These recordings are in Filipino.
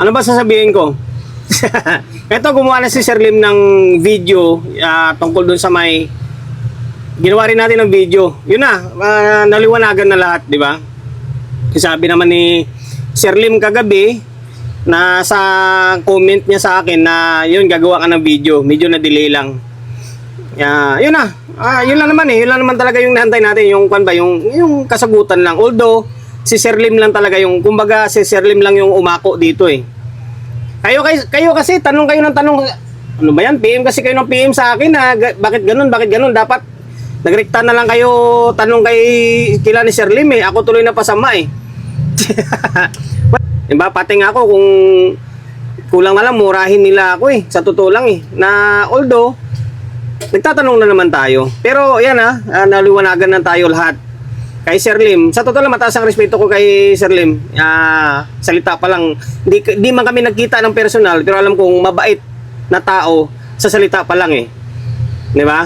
Ano ba sasabihin ko? Ito, gumawa na si Sir Lim ng video tungkol dun sa may ginawa rin natin ng video. Yun na, naliwanagan na lahat, di ba? Sabi naman ni Sir Lim kagabi na sa comment niya sa akin na yun, gagawa ka ng video. Medyo na delay lang. Yun na. Yun lang naman eh. Yun lang naman talaga yung nahantay natin. Yung kasagutan lang. Although, si Sir Lim lang talaga yung, kumbaga si Sir Lim lang yung umako dito eh. Kayo kasi, tanong kayo ng tanong, ano ba yan? PM kasi kayo ng PM sa akin na, bakit ganun? Dapat, nagrekta na lang kayo, tanong kila ni Sir Lim eh. Ako tuloy na pasama eh. Diba, pati nga ako kung kulang na lang, murahin nila ako eh. Sa totoo lang eh. Na although, nagtatanong na naman tayo. Pero yan naliwanagan na tayo lahat. Kay Sir Lim, sa totoo lang mataas ang respeto ko kay Sir Lim. Salita pa lang, di man kami nagkita ng personal, pero alam kong mabait na tao sa salita pa lang eh. Di ba?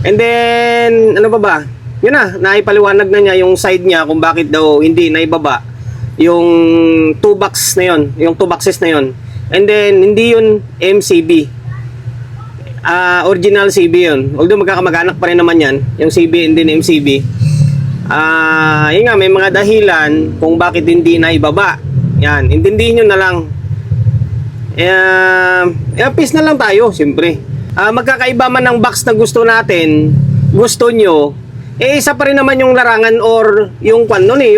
And then, ano ba? Yun na, naipaliwanag na niya yung side niya kung bakit daw hindi naibaba yung 2 box na yun, yung 2 boxes na yun. And then, hindi yun MCB. Original CB yun. Although magkakamag-anak pa rin naman yan, yung CB and then MCB. Yun nga, may mga dahilan kung bakit hindi naibaba. Yan, intindihin nyo na lang. Peace na lang tayo, siyempre. Magkakaiba man ng box na gusto natin, gusto nyo, isa pa rin naman yung larangan or yung nun eh,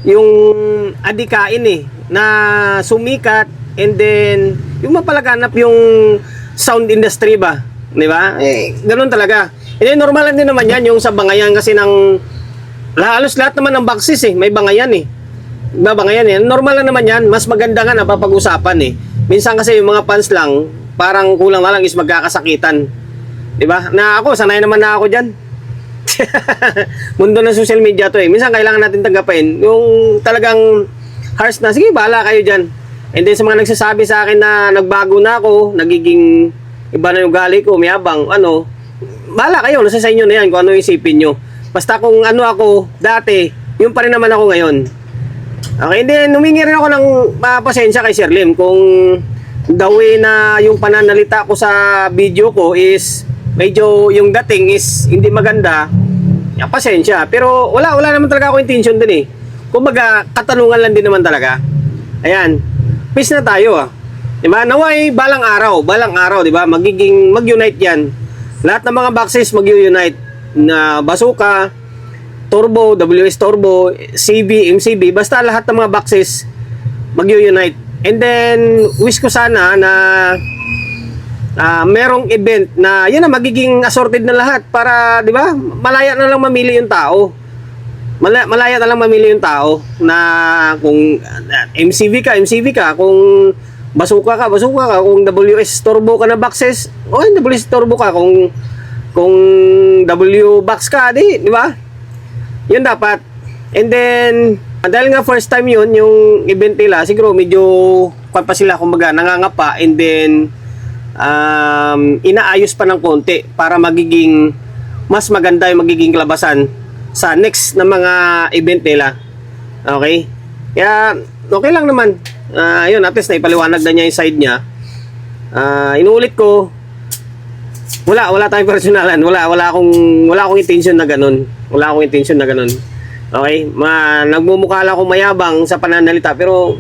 yung adikain eh, na sumikat and then yung mapalaganap yung sound industry ba, di ba? Ganun talaga. And then normal din naman yan yung sa bangayan kasi halos lahat naman ng boxes eh, may bangayan eh. Diba, bangayan eh. Normal lang naman yan, mas maganda nga na papag-usapan eh. Minsan kasi yung mga fans lang, parang kulang na lang is magkakasakitan. Di ba? Na ako, sanay naman na ako dyan. Mundo ng social media to eh. Minsan kailangan natin tanggapin yung talagang harsh na, sige, bahala kayo dyan. And then sa mga nagsasabi sa akin na nagbago na ako, nagiging iba na yung gali ko, mayabang, bahala kayo, nasa sa inyo na yan kung ano isipin nyo. Basta kung ano ako dati, yun pa rin naman ako ngayon. Okay, then humingi rin ako ng pasensya kay Sir Lim kung the way na yung pananalita ko sa video ko is medyo yung dating is hindi maganda. Pasensya, pero wala naman talaga ako intention din eh. Kumbaga, katanungan lang din naman talaga. Ayan, peace na tayo diba? Naway balang araw, diba? Mag-unite yan. Lahat ng mga boxes mag-unite na Bazooka, Turbo, WS Turbo, CB, MCB, basta lahat ng mga boxes mag-unite. And then, wish ko sana na merong event na yun na magiging assorted na lahat para, di ba, malaya na lang mamili yung tao. Malaya na lang mamili yung tao na kung MCV ka, kung Bazooka ka, kung WS Turbo ka na boxes, WS Turbo ka, kung W box ka, di ba? Yun dapat. And then, dahil nga first time yun, yung event nila, siguro medyo pa sila, kumbaga, nangangapa, and then, inaayos pa ng konti para magiging mas maganda yung magiging kalabasan sa next na mga event nila. Okay? Kaya, okay lang naman. Yun, at least naipaliwanag na niya yung side niya. Inuulit ko, wala tayong personalan. Wala akong intention na ganun. Okay? Nagmumukha lang akong mayabang sa pananalita, pero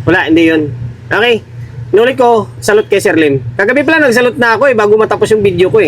wala, hindi yun. Okay? Inulit ko, salute kay Sir Lim. Kagabi pala nagsalute na ako bago matapos yung video ko